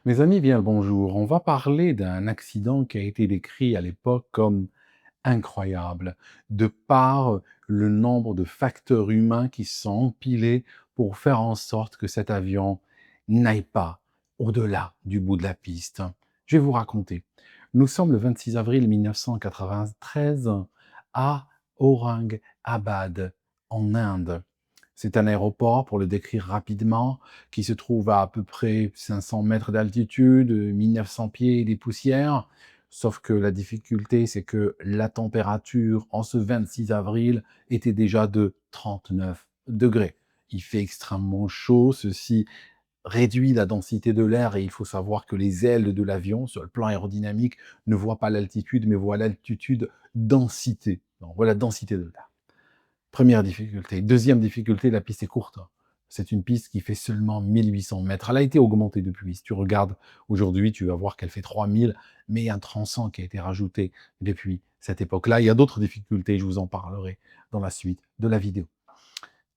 Mes amis, bien le bonjour. On va parler d'un accident qui a été décrit à l'époque comme incroyable, de par le nombre de facteurs humains qui se sont empilés pour faire en sorte que cet avion n'aille pas au-delà du bout de la piste. Je vais vous raconter. Nous sommes le 26 avril 1993 à Aurangabad, en Inde. C'est un aéroport, pour le décrire rapidement, qui se trouve à peu près 500 mètres d'altitude, 1900 pieds et des poussières. Sauf que la difficulté, c'est que la température en ce 26 avril était déjà de 39 degrés. Il fait extrêmement chaud, ceci réduit la densité de l'air et il faut savoir que les ailes de l'avion, sur le plan aérodynamique, ne voient pas l'altitude, mais voient l'altitude densité. Donc voilà la densité de l'air. Première difficulté. Deuxième difficulté, la piste est courte. C'est une piste qui fait seulement 1800 mètres. Elle a été augmentée depuis. Si tu regardes aujourd'hui, tu vas voir qu'elle fait 3000, mais il y a un tronçon qui a été rajouté depuis cette époque-là. Il y a d'autres difficultés, je vous en parlerai dans la suite de la vidéo.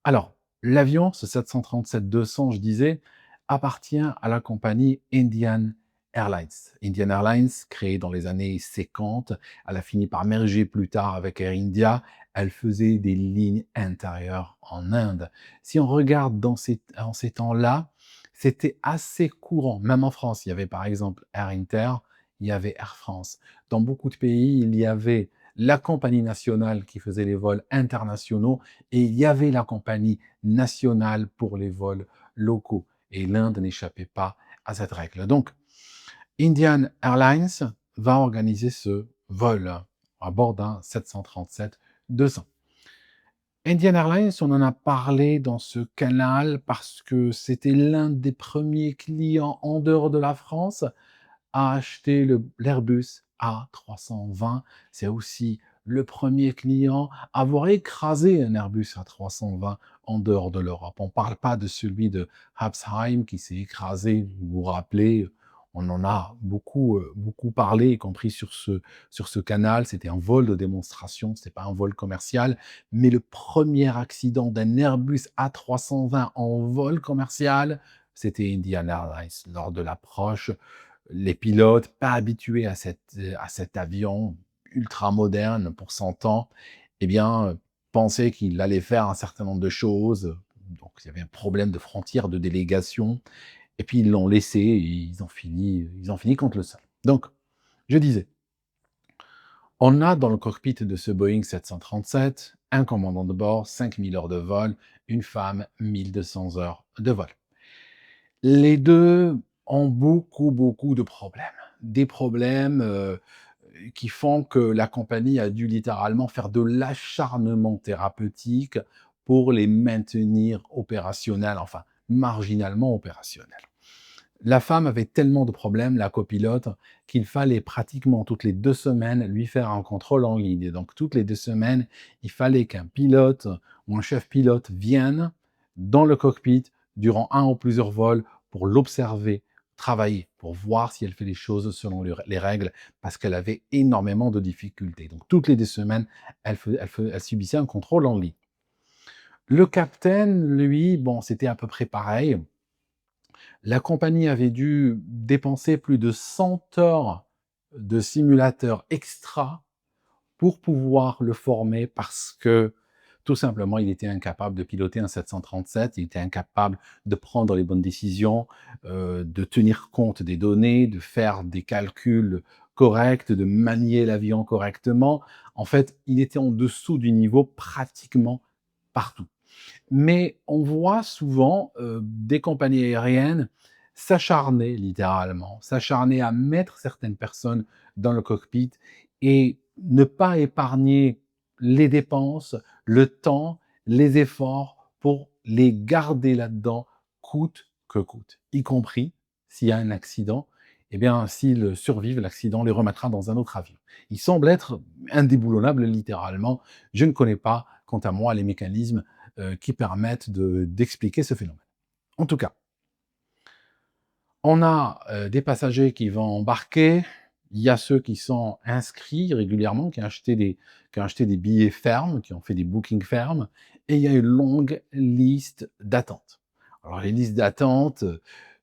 Alors, l'avion, ce 737-200, je disais, appartient à la compagnie Indian Airlines. Indian Airlines, créée dans les années 50, elle a fini par merger plus tard avec Air India. Elle faisait des lignes intérieures en Inde. Si on regarde en ces temps-là, c'était assez courant. Même en France, il y avait par exemple Air Inter, il y avait Air France. Dans beaucoup de pays, il y avait la compagnie nationale qui faisait les vols internationaux et il y avait la compagnie nationale pour les vols locaux. Et l'Inde n'échappait pas à cette règle. Donc, Indian Airlines va organiser ce vol à bord d'un 737-200. Indian Airlines, on en a parlé dans ce canal parce que c'était l'un des premiers clients en dehors de la France a acheté l'Airbus A320. C'est aussi le premier client à avoir écrasé un Airbus A320 en dehors de l'Europe. On ne parle pas de celui de Habsheim qui s'est écrasé, vous vous rappelez, on en a beaucoup parlé, y compris sur ce canal. C'était un vol de démonstration, ce n'était pas un vol commercial. Mais le premier accident d'un Airbus A320 en vol commercial, c'était Indian Airlines lors de l'approche les pilotes, pas habitués à cet avion ultra moderne pour son temps, eh bien, pensaient qu'il allait faire un certain nombre de choses. Donc, il y avait un problème de frontières, de délégation. Et puis, ils l'ont laissé et ils ont fini contre le sol. Donc, je disais, on a dans le cockpit de ce Boeing 737 un commandant de bord, 5000 heures de vol, une femme, 1200 heures de vol. Les 2 ont beaucoup de problèmes. Des problèmes, qui font que la compagnie a dû littéralement faire de l'acharnement thérapeutique pour les maintenir opérationnels, enfin marginalement opérationnels. La femme avait tellement de problèmes, la copilote, qu'il fallait pratiquement toutes les 2 semaines lui faire un contrôle en ligne. Et donc toutes les 2 semaines, il fallait qu'un pilote ou un chef pilote vienne dans le cockpit durant un ou plusieurs vols pour l'observer, travailler, pour voir si elle fait les choses selon les règles, parce qu'elle avait énormément de difficultés. Donc toutes les 2 semaines, elle subissait un contrôle en ligne. Le capitaine, lui, bon, c'était à peu près pareil. La compagnie avait dû dépenser plus de 100 heures de simulateurs extra pour pouvoir le former parce que, tout simplement, il était incapable de piloter un 737, il était incapable de prendre les bonnes décisions, de tenir compte des données, de faire des calculs corrects, de manier l'avion correctement. En fait, il était en dessous du niveau pratiquement partout. Mais on voit souvent, des compagnies aériennes s'acharner littéralement, s'acharner à mettre certaines personnes dans le cockpit et ne pas épargner les dépenses, le temps, les efforts pour les garder là-dedans coûte que coûte, y compris s'il y a un accident, eh bien, s'ils survivent, l'accident les remettra dans un autre avion. Ils semblent être indéboulonnables littéralement. Je ne connais pas, quant à moi, les mécanismes qui permettent d'expliquer ce phénomène. En tout cas, on a des passagers qui vont embarquer, il y a ceux qui sont inscrits régulièrement, qui ont acheté des billets fermes, qui ont fait des bookings fermes, et il y a une longue liste d'attente. Alors les listes d'attente,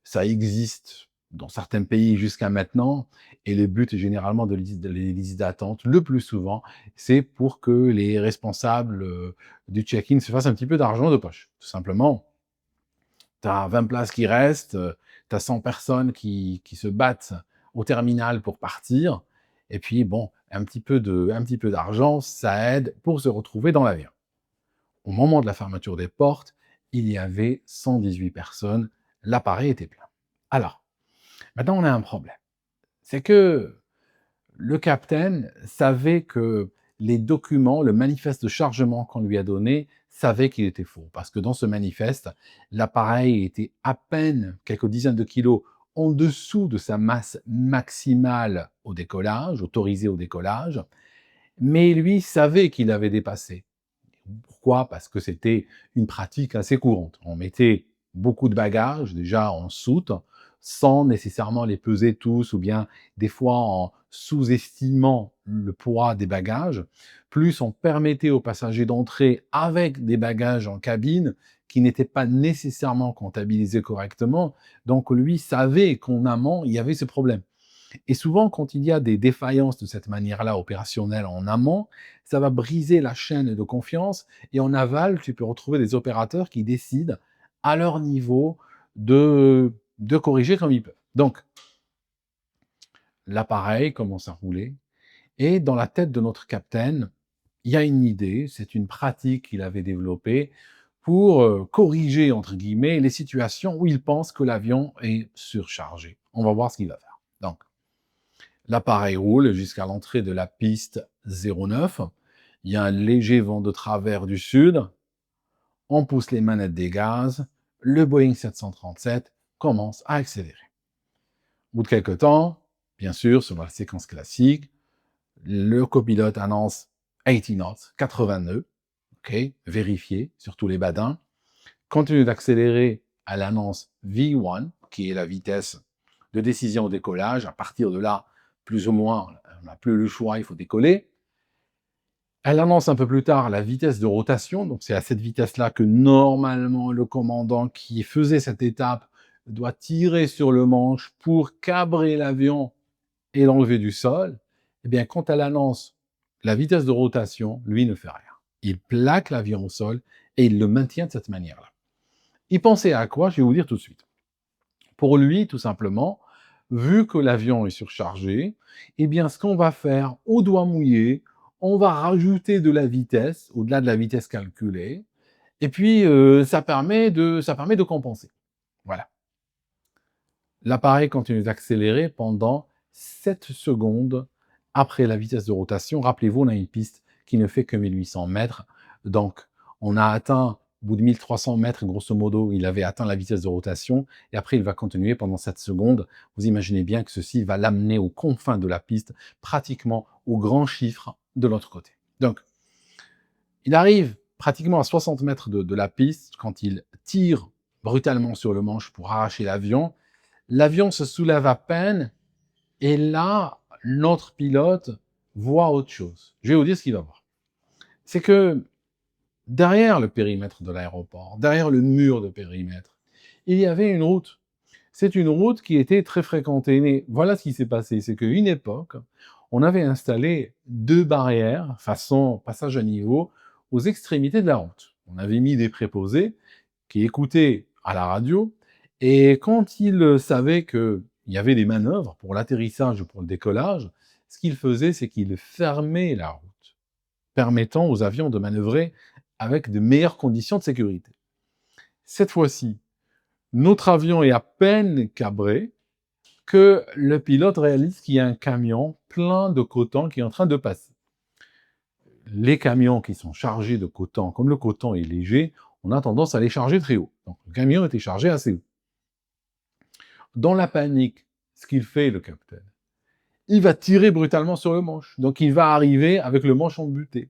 ça existe dans certains pays jusqu'à maintenant, et le but généralement les listes d'attente, le plus souvent, c'est pour que les responsables du check-in se fassent un petit peu d'argent de poche. Tout simplement, tu as 20 places qui restent, tu as 100 personnes qui se battent au terminal pour partir, et puis bon, un petit peu d'argent, ça aide pour se retrouver dans l'avion. Au moment de la fermeture des portes, il y avait 118 personnes, l'appareil était plein. Alors, maintenant on a un problème. C'est que le capitaine savait que les documents, le manifeste de chargement qu'on lui a donné, savait qu'il était faux. Parce que dans ce manifeste, l'appareil était à peine quelques dizaines de kilos en dessous de sa masse maximale au décollage, autorisée au décollage, mais lui savait qu'il avait dépassé. Pourquoi? Parce que c'était une pratique assez courante. On mettait beaucoup de bagages déjà en soute, sans nécessairement les peser tous, ou bien des fois en sous-estimant le poids des bagages. Plus on permettait aux passagers d'entrer avec des bagages en cabine qui n'étaient pas nécessairement comptabilisés correctement. Donc lui savait qu'en amont, il y avait ce problème. Et souvent, quand il y a des défaillances de cette manière-là opérationnelles en amont, ça va briser la chaîne de confiance, et en aval, tu peux retrouver des opérateurs qui décident à leur niveau de corriger comme ils peuvent. Donc, l'appareil commence à rouler, et dans la tête de notre capitaine, il y a une idée, c'est une pratique qu'il avait développée pour corriger, entre guillemets, les situations où il pense que l'avion est surchargé. On va voir ce qu'il va faire. Donc, l'appareil roule jusqu'à l'entrée de la piste 09. Il y a un léger vent de travers du sud. On pousse les manettes des gaz. Le Boeing 737 commence à accélérer. Au bout de quelques temps, bien sûr, sur la séquence classique, le copilote annonce 80 knots, 80 nœuds. OK, vérifié sur tous les badins. Continue d'accélérer à l'annonce V1, qui est la vitesse de décision au décollage. À partir de là, plus ou moins, on n'a plus le choix, il faut décoller. Elle annonce un peu plus tard la vitesse de rotation, donc c'est à cette vitesse-là que normalement le commandant qui faisait cette étape doit tirer sur le manche pour cabrer l'avion et l'enlever du sol. Eh bien, quand elle annonce la vitesse de rotation, lui ne fait rien. Il plaque l'avion au sol et il le maintient de cette manière-là. Il pensait à quoi? Je vais vous dire tout de suite. Pour lui, tout simplement, vu que l'avion est surchargé, eh bien, ce qu'on va faire au doigt mouillé, on va rajouter de la vitesse, au-delà de la vitesse calculée, et puis ça permet de compenser. Voilà. L'appareil continue d'accélérer pendant 7 secondes après la vitesse de rotation. Rappelez-vous, on a une piste qui ne fait que 1800 mètres, donc on a atteint au bout de 1300 mètres, grosso modo, il avait atteint la vitesse de rotation, et après il va continuer pendant 7 secondes. Vous imaginez bien que ceci va l'amener aux confins de la piste, pratiquement au grand chiffre de l'autre côté. Donc, il arrive pratiquement à 60 mètres de la piste quand il tire brutalement sur le manche pour arracher l'avion. L'avion se soulève à peine, et là, notre pilote voit autre chose. Je vais vous dire ce qu'il va voir. C'est que derrière le périmètre de l'aéroport, derrière le mur de périmètre, il y avait une route. C'est une route qui était très fréquentée. Mais voilà ce qui s'est passé, c'est qu'à une époque, on avait installé 2 barrières, façon passage à niveau, aux extrémités de la route. On avait mis des préposés qui écoutaient à la radio, et quand ils savaient qu'il y avait des manœuvres pour l'atterrissage ou pour le décollage, ce qu'ils faisaient, c'est qu'ils fermaient la route, permettant aux avions de manœuvrer avec de meilleures conditions de sécurité. Cette fois-ci, notre avion est à peine cabré que le pilote réalise qu'il y a un camion plein de coton qui est en train de passer. Les camions qui sont chargés de coton, comme le coton est léger, on a tendance à les charger très haut. Donc le camion était chargé assez haut. Dans la panique, ce qu'il fait, le capitaine, il va tirer brutalement sur le manche. Donc il va arriver avec le manche embuté.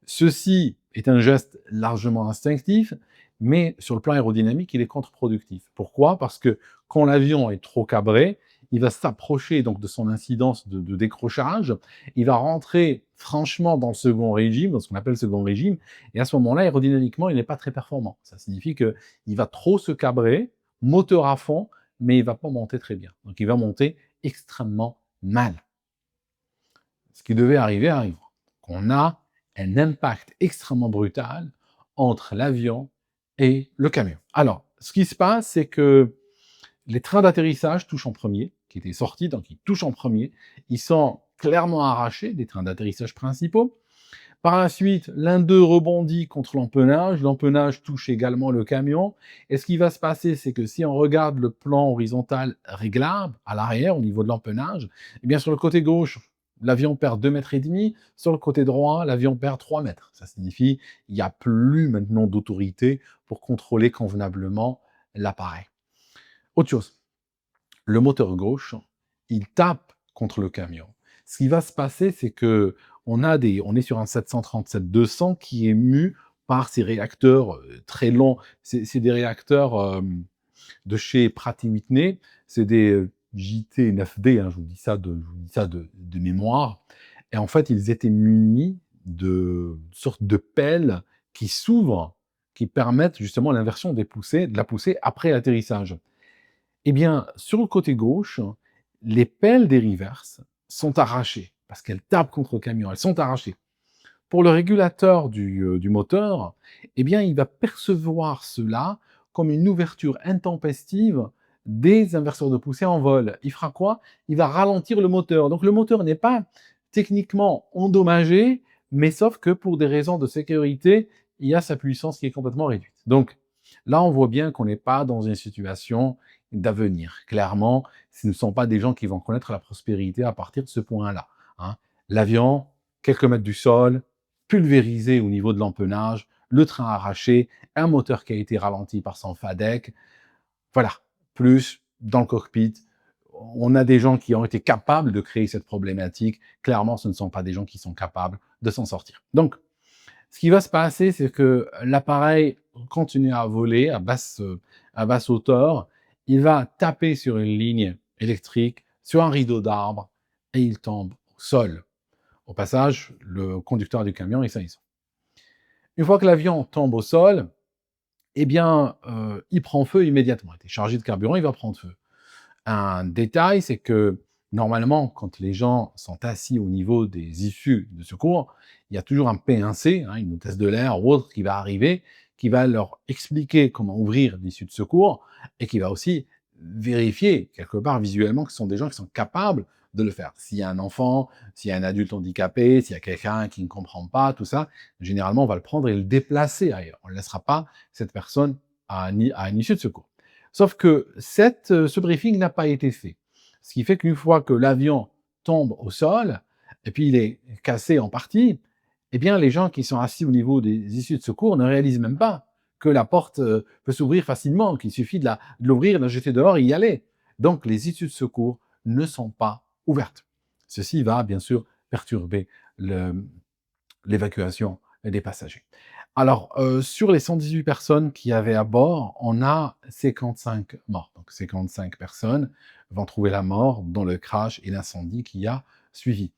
Ceci est un geste largement instinctif, mais sur le plan aérodynamique, il est contre-productif. Pourquoi? Parce que quand l'avion est trop cabré, il va s'approcher donc de son incidence de décrochage, il va rentrer franchement dans le second régime, dans ce qu'on appelle le second régime, et à ce moment-là, aérodynamiquement, il n'est pas très performant. Ça signifie qu'il va trop se cabrer, moteur à fond, mais il ne va pas monter très bien. Donc il va monter extrêmement mal. Ce qui devait arriver arrive. On a un impact extrêmement brutal entre l'avion et le camion. Alors, ce qui se passe, c'est que les trains d'atterrissage touchent en premier, qui étaient sortis, donc ils touchent en premier. Ils sont clairement arrachés, des trains d'atterrissage principaux. Par la suite, l'un d'eux rebondit contre l'empennage. L'empennage touche également le camion. Et ce qui va se passer, c'est que si on regarde le plan horizontal réglable à l'arrière, au niveau de l'empennage, eh bien sur le côté gauche, l'avion perd 2,5 mètres. Sur le côté droit, l'avion perd 3 mètres. Ça signifie qu'il n'y a plus maintenant d'autorité pour contrôler convenablement l'appareil. Autre chose, le moteur gauche, il tape contre le camion. Ce qui va se passer, c'est que on est sur un 737-200 qui est mu par ces réacteurs très longs. C'est des réacteurs de chez Pratt& Whitney. C'est des JT9D, hein, je vous dis ça de mémoire. Et en fait, ils étaient munis de sortes de pelles qui s'ouvrent, qui permettent justement l'inversion de la poussée après l'atterrissage. Eh bien, sur le côté gauche, les pelles des reverse sont arrachées parce qu'elles tapent contre le camion, elles sont arrachées. Pour le régulateur du moteur, eh bien, il va percevoir cela comme une ouverture intempestive des inverseurs de poussée en vol. Il fera quoi? Il va ralentir le moteur. Donc le moteur n'est pas techniquement endommagé, mais sauf que pour des raisons de sécurité, il y a sa puissance qui est complètement réduite. Donc là, on voit bien qu'on n'est pas dans une situation d'avenir. Clairement, ce ne sont pas des gens qui vont connaître la prospérité à partir de ce point-là, hein. L'avion, quelques mètres du sol, pulvérisé au niveau de l'empennage, le train arraché, un moteur qui a été ralenti par son FADEC. Voilà. Plus, dans le cockpit, on a des gens qui ont été capables de créer cette problématique. Clairement, ce ne sont pas des gens qui sont capables de s'en sortir. Donc, ce qui va se passer, c'est que l'appareil continue à voler à basse hauteur. Il va taper sur une ligne électrique, sur un rideau d'arbres, et il tombe au sol. Au passage, le conducteur du camion est sain et sauf. Une fois que l'avion tombe au sol, eh bien, il prend feu immédiatement. Il était chargé de carburant, il va prendre feu. Un détail, c'est que normalement, quand les gens sont assis au niveau des issues de secours, il y a toujours un P1C, hein, une hôtesse de l'air ou autre qui va arriver, qui va leur expliquer comment ouvrir l'issue de secours et qui va aussi vérifier quelque part visuellement que ce sont des gens qui sont capables de le faire. S'il y a un enfant, s'il y a un adulte handicapé, s'il y a quelqu'un qui ne comprend pas, tout ça, généralement, on va le prendre et le déplacer ailleurs. On ne laissera pas cette personne à une issue de secours. Sauf que ce briefing n'a pas été fait. Ce qui fait qu'une fois que l'avion tombe au sol, et puis il est cassé en partie, eh bien, les gens qui sont assis au niveau des issues de secours ne réalisent même pas que la porte peut s'ouvrir facilement, qu'il suffit de l'ouvrir, de la jeter dehors et y aller. Donc, les issues de secours ne sont pas ouvertes. Ceci va, bien sûr, perturber l'évacuation des passagers. Alors, sur les 118 personnes qu'il y avait à bord, on a 55 morts. Donc 55 personnes vont trouver la mort dans le crash et l'incendie qui a suivi.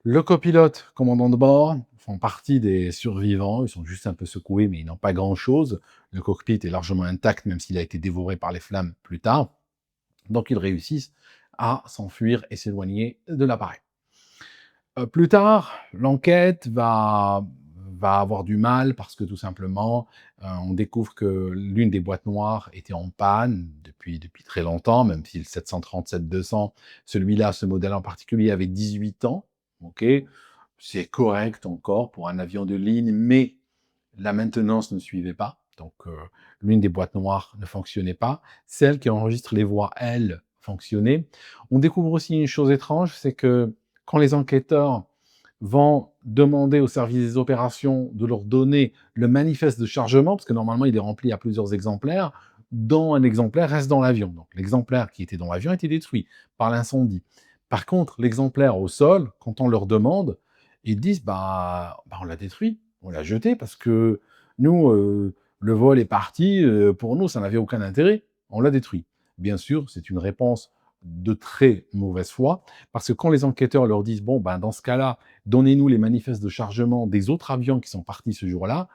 Le copilote, commandant de bord, font partie des survivants. Ils sont juste un peu secoués, mais ils n'ont pas grand-chose. Le cockpit est largement intact, même s'il a été dévoré par les flammes plus tard. Donc ils réussissent à s'enfuir et s'éloigner de l'appareil. Plus tard, l'enquête va avoir du mal parce que tout simplement, on découvre que l'une des boîtes noires était en panne depuis très longtemps, même si le 737-200, celui-là, ce modèle en particulier, avait 18 ans. OK, c'est correct encore pour un avion de ligne, mais la maintenance ne suivait pas. Donc, l'une des boîtes noires ne fonctionnait pas. Celle qui enregistre les voix, elle, fonctionnait. On découvre aussi une chose étrange, c'est que quand les enquêteurs vont demander au service des opérations de leur donner le manifeste de chargement, parce que normalement il est rempli à plusieurs exemplaires, dont un exemplaire reste dans l'avion. Donc l'exemplaire qui était dans l'avion a été détruit par l'incendie. Par contre, l'exemplaire au sol, quand on leur demande, ils disent on l'a détruit, on l'a jeté parce que nous, le vol est parti, pour nous ça n'avait aucun intérêt, on l'a détruit. Bien sûr, c'est une réponse de très mauvaise foi, parce que quand les enquêteurs leur disent dans ce cas-là, donnez-nous les manifestes de chargement des autres avions qui sont partis ce jour-là,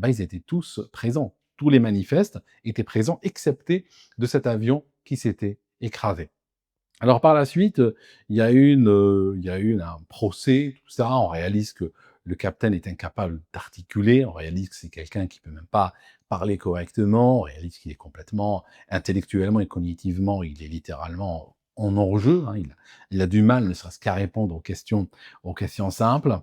ils étaient tous présents. Tous les manifestes étaient présents, excepté de cet avion qui s'était écrasé. Alors par la suite, il y a eu un procès, tout ça. On réalise que le capitaine est incapable d'articuler. On réalise que c'est quelqu'un qui peut même pas parler correctement. On réalise qu'il est complètement intellectuellement et cognitivement, il est littéralement en hors-jeu, hein. Il a du mal, ne serait-ce qu'à répondre aux questions simples.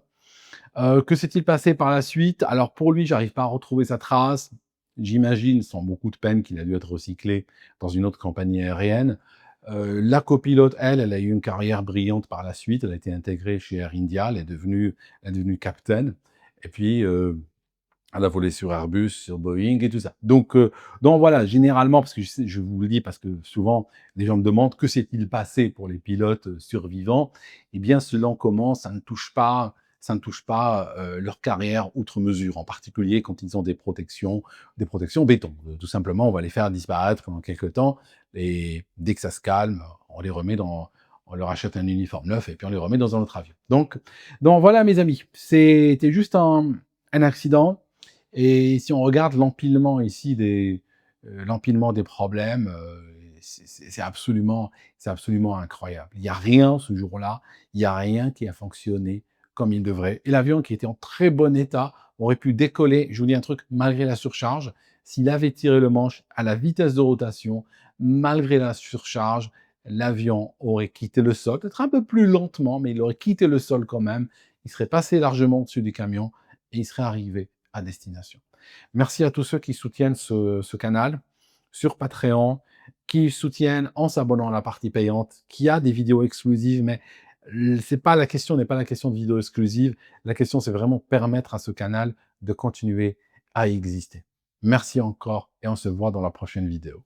Que s'est-il passé par la suite? Alors pour lui, j'arrive pas à retrouver sa trace. J'imagine, sans beaucoup de peine, qu'il a dû être recyclé dans une autre compagnie aérienne. La copilote, elle a eu une carrière brillante par la suite. Elle a été intégrée chez Air India, elle est devenue capitaine et puis, elle a volé sur Airbus, sur Boeing et tout ça. Donc voilà, généralement, parce que je vous le dis, parce que souvent les gens me demandent: «Que s'est-il passé pour les pilotes, survivants?» Eh bien, selon comment ça ne touche pas, leur carrière outre mesure, en particulier quand ils ont des protections béton. Tout simplement, on va les faire disparaître pendant quelque temps et dès que ça se calme, on leur achète un uniforme neuf et puis on les remet dans un autre avion. Donc voilà mes amis, c'était juste un accident. Et si on regarde l'empilement des problèmes, c'est absolument incroyable. Il y a rien ce jour-là, il y a rien qui a fonctionné comme il devrait et l'avion qui était en très bon état aurait pu décoller, je vous dis un truc, malgré la surcharge. S'il avait tiré le manche à la vitesse de rotation, malgré la surcharge, l'avion aurait quitté le sol, peut-être un peu plus lentement, mais il aurait quitté le sol quand même. Il serait passé largement au-dessus du camion et il serait arrivé à destination. Merci à tous ceux qui soutiennent ce canal sur Patreon, qui soutiennent en s'abonnant à la partie payante, qui a des vidéos exclusives, mais c'est pas la question n'est pas la question de vidéos exclusives. La question, c'est vraiment permettre à ce canal de continuer à exister. Merci encore et on se voit dans la prochaine vidéo.